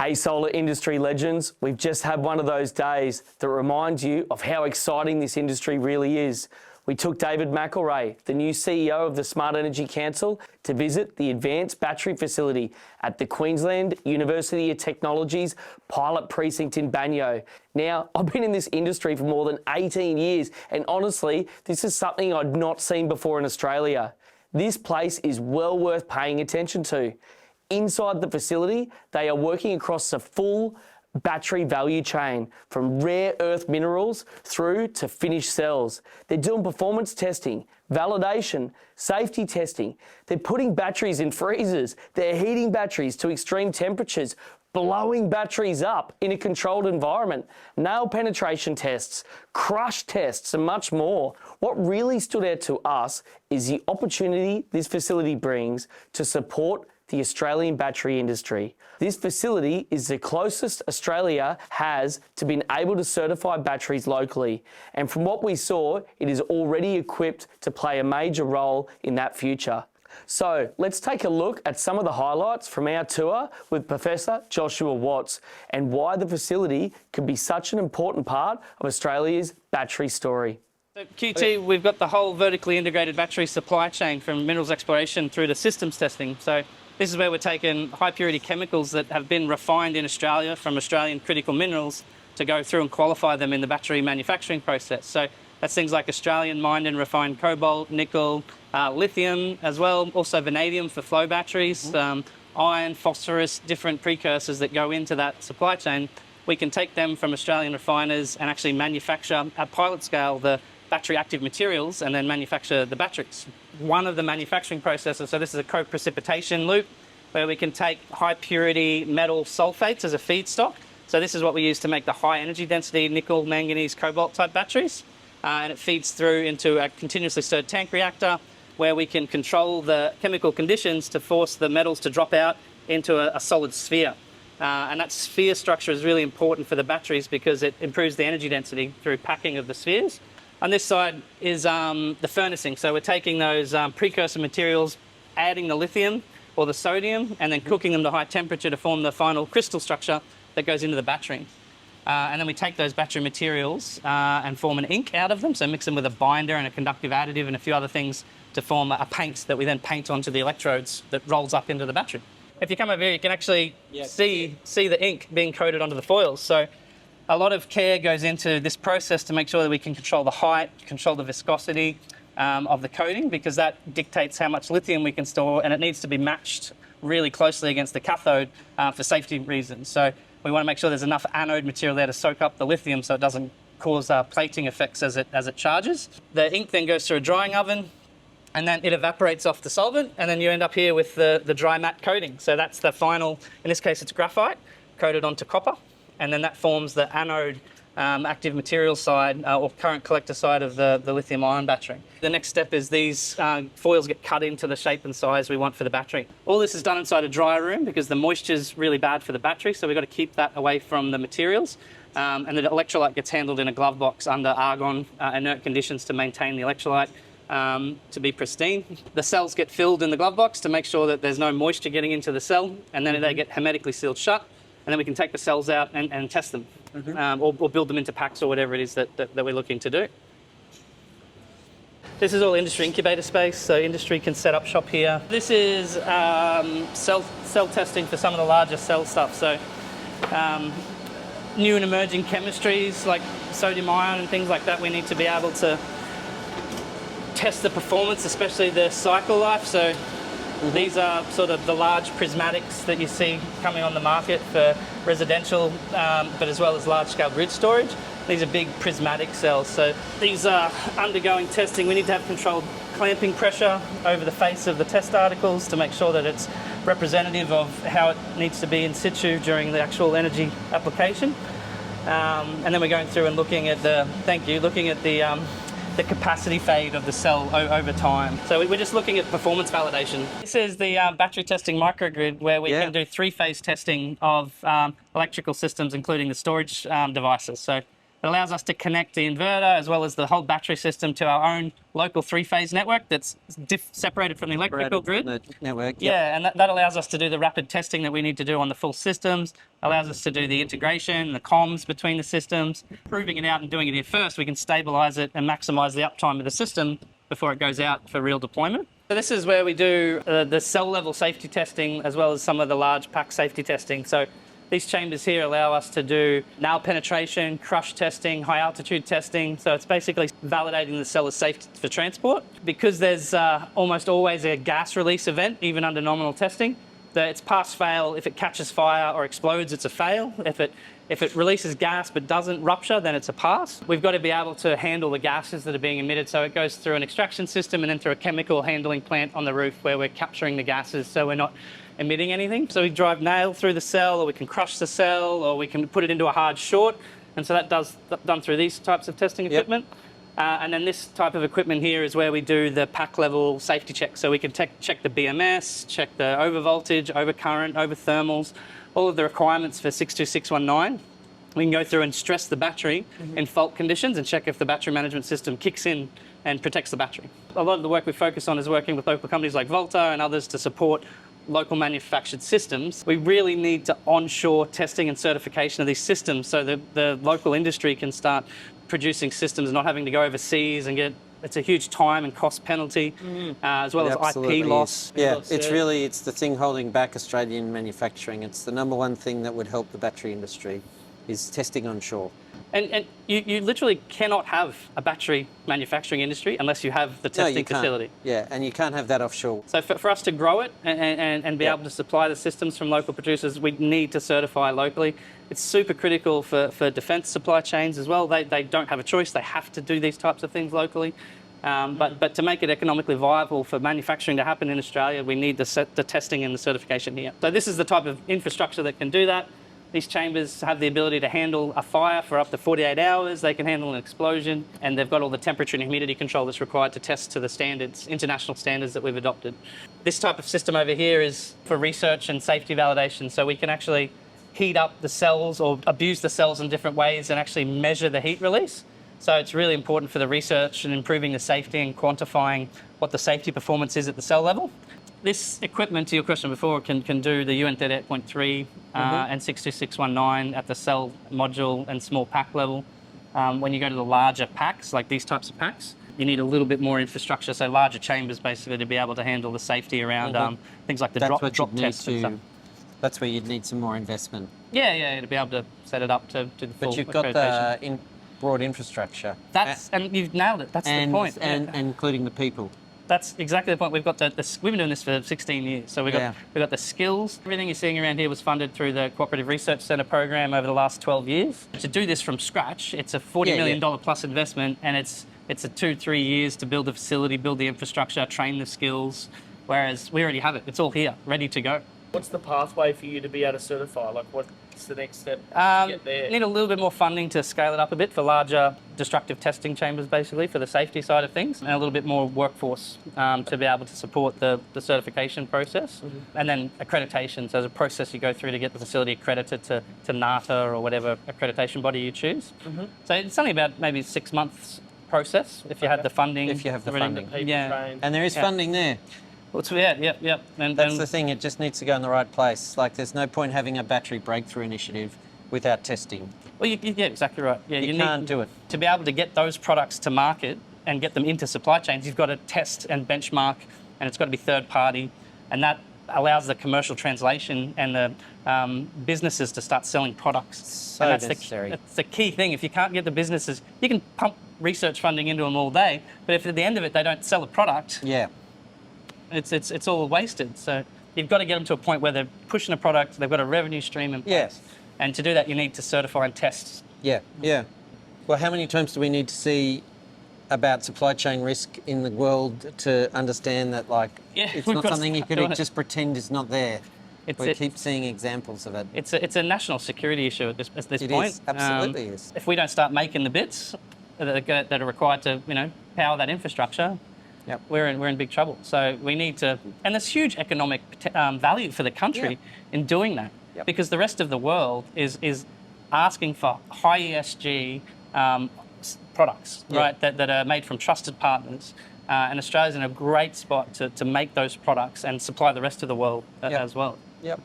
Hey solar industry legends, we've just had one of those days that reminds you of how exciting this industry really is. We took David McElroy, the new CEO of the Smart Energy Council, to visit the Advanced Battery Facility at the Queensland University of Technology's pilot precinct in Banyo. Now, I've been in this industry for more than 18 years, and honestly, this is something I'd not seen before in Australia. This place is well worth paying attention to. Inside the facility, they are working across the full battery value chain, from rare earth minerals through to finished cells. They're doing performance testing, validation, safety testing. They're putting batteries in freezers. They're heating batteries to extreme temperatures, blowing batteries up in a controlled environment, nail penetration tests, crush tests, and much more. What really stood out to us is the opportunity this facility brings to support the Australian battery industry. This facility is the closest Australia has to being able to certify batteries locally. And from what we saw, it is already equipped to play a major role in that future. So let's take a look at some of the highlights from our tour with Professor Joshua Watts and why the facility could be such an important part of Australia's battery story. So QT, we've got the whole vertically integrated battery supply chain from minerals exploration through to systems testing. So this is where we're taking high purity chemicals that have been refined in Australia from Australian critical minerals to go through and qualify them in the battery manufacturing process. So that's things like Australian mined and refined cobalt, nickel, lithium as well, also vanadium for flow batteries, iron, phosphorus, different precursors that go into that supply chain. We can take them from Australian refiners and actually manufacture at pilot scale the battery active materials and then manufacture the batteries. One of the manufacturing processes, so this is a co-precipitation loop where we can take high purity metal sulfates as a feedstock. So this is what we use to make the high energy density nickel, manganese, cobalt type batteries. And it feeds through into a continuously stirred tank reactor where we can control the chemical conditions to force the metals to drop out into a solid sphere. And that sphere structure is really important for the batteries because it improves the energy density through packing of the spheres. On this side is the furnacing. So we're taking those precursor materials, adding the lithium or the sodium, and then cooking them to high temperature to form the final crystal structure that goes into the battery. And then we take those battery materials and form an ink out of them. So mix them with a binder and a conductive additive and a few other things to form a paint that we then paint onto the electrodes that rolls up into the battery. If you come over here, you can actually see the ink being coated onto the foils. So a lot of care goes into this process to make sure that we can control the height, control the viscosity of the coating, because that dictates how much lithium we can store, and it needs to be matched really closely against the cathode for safety reasons. So we want to make sure there's enough anode material there to soak up the lithium so it doesn't cause plating effects as it charges. The ink then goes through a drying oven, and then it evaporates off the solvent, and then you end up here with the dry matte coating. So that's the final, in this case it's graphite, coated onto copper, and then that forms the anode active material side or current collector side of the lithium ion battery. The next step is these foils get cut into the shape and size we want for the battery. All this is done inside a dry room because the moisture is really bad for the battery, so we've got to keep that away from the materials. And the electrolyte gets handled in a glove box under argon inert conditions to maintain the electrolyte to be pristine. The cells get filled in the glove box to make sure that there's no moisture getting into the cell, and then they get hermetically sealed shut, and then we can take the cells out and test them, or build them into packs or whatever it is that we're looking to do. This is all industry incubator space, so industry can set up shop here. This is cell testing for some of the larger cell stuff, so new and emerging chemistries like sodium ion and things like that, we need to be able to test the performance, especially the cycle life. So these are sort of the large prismatics that you see coming on the market for residential, but as well as large-scale grid storage. These are big prismatic cells. So these are undergoing testing. We need to have controlled clamping pressure over the face of the test articles to make sure that it's representative of how it needs to be in situ during the actual energy application. And then we're going through and looking at the capacity fade of the cell over time. So we're just looking at performance validation. This is the battery testing microgrid where we can do three-phase testing of electrical systems, including the storage devices. So It allows us to connect the inverter as well as the whole battery system to our own local three-phase network that's separated from the electrical grid. The network. Yeah, and that allows us to do the rapid testing that we need to do on the full systems, allows us to do the integration, the comms between the systems, proving it out and doing it here first. We can stabilize it and maximize the uptime of the system before it goes out for real deployment. So this is where we do the cell level safety testing as well as some of the large pack safety testing. So these chambers here allow us to do nail penetration, crush testing, high altitude testing. So it's basically validating the cell is safe for transport. Because there's almost always a gas release event, even under nominal testing, it's pass fail. If it catches fire or explodes, it's a fail. If it releases gas but doesn't rupture, then it's a pass. We've got to be able to handle the gases that are being emitted. So it goes through an extraction system and then through a chemical handling plant on the roof where we're capturing the gases so we're not emitting anything. So we drive nail through the cell, or we can crush the cell, or we can put it into a hard short. And so that's done through these types of testing equipment. And then this type of equipment here is where we do the pack level safety check. So we can check the BMS, check the over voltage, over current, over thermals, all of the requirements for 62619. We can go through and stress the battery in fault conditions and check if the battery management system kicks in and protects the battery. A lot of the work we focus on is working with local companies like Volta and others to support local manufactured systems. We really need to onshore testing and certification of these systems so that the local industry can start producing systems and not having to go overseas and it's a huge time and cost penalty, as well as IP loss. Yeah, it's the thing holding back Australian manufacturing. It's the number one thing that would help the battery industry is testing onshore. And you literally cannot have a battery manufacturing industry unless you have the testing facility. Yeah, and you can't have that offshore. So for us to grow it and be able to supply the systems from local producers, we need to certify locally. It's super critical for defence supply chains as well. They don't have a choice. They have to do these types of things locally. But to make it economically viable for manufacturing to happen in Australia, we need the testing and the certification here. So this is the type of infrastructure that can do that. These chambers have the ability to handle a fire for up to 48 hours. They can handle an explosion, and they've got all the temperature and humidity control that's required to test to the standards, international standards that we've adopted. This type of system over here is for research and safety validation. So we can actually heat up the cells or abuse the cells in different ways and actually measure the heat release. So it's really important for the research and improving the safety and quantifying what the safety performance is at the cell level. This equipment, to your question before, can do the UN 38.3 and 62619 at the cell module and small pack level. When you go to the larger packs, like these types of packs, you need a little bit more infrastructure, so larger chambers basically to be able to handle the safety around things like the drop tests and stuff. That's where you'd need some more investment. Yeah, to be able to set it up to the full But you've got the broad infrastructure. And you've nailed it. That's the point. And including the people. That's exactly the point. We've got we've been doing this for 16 years. So we've got the skills. Everything you're seeing around here was funded through the Cooperative Research Centre program over the last 12 years. To do this from scratch, it's a $40 million plus investment, and it's a 2-3 years to build the facility, build the infrastructure, train the skills, whereas we already have it. It's all here, ready to go. What's the pathway for you to be able to certify? Like, what's the next step to get there? Need a little bit more funding to scale it up a bit for larger destructive testing chambers, basically, for the safety side of things, and a little bit more workforce to be able to support the certification process. And then accreditation. So there's a process you go through to get the facility accredited to NATA or whatever accreditation body you choose. So it's only about maybe 6 months process if you had the funding. If you have the funding. Trained. And there is funding there. Well, yep. And that's the thing, it just needs to go in the right place. Like, there's no point having a battery breakthrough initiative without testing. Well, yeah, exactly right. Yeah, you can't do it. To be able to get those products to market and get them into supply chains, you've got to test and benchmark, and it's got to be third party, and that allows the commercial translation and the businesses to start selling products. So and that's necessary. That's the key thing. If you can't get the businesses, you can pump research funding into them all day, but if at the end of it they don't sell a product, it's all wasted. So you've got to get them to a point where they're pushing a product, they've got a revenue stream in place. Yes. And to do that, you need to certify and test. Yeah. Well, how many times do we need to see about supply chain risk in the world to understand that, like, it's not something you could just pretend is not there? We keep seeing examples of it. It's a national security issue at this point. It is, absolutely is. If we don't start making the bits that are required to, power that infrastructure, we're in big trouble. So we need to, and there's huge economic value for the country in doing that, because the rest of the world is asking for high ESG, products, right, that are made from trusted partners. And Australia's in a great spot to make those products and supply the rest of the world as well. Yep.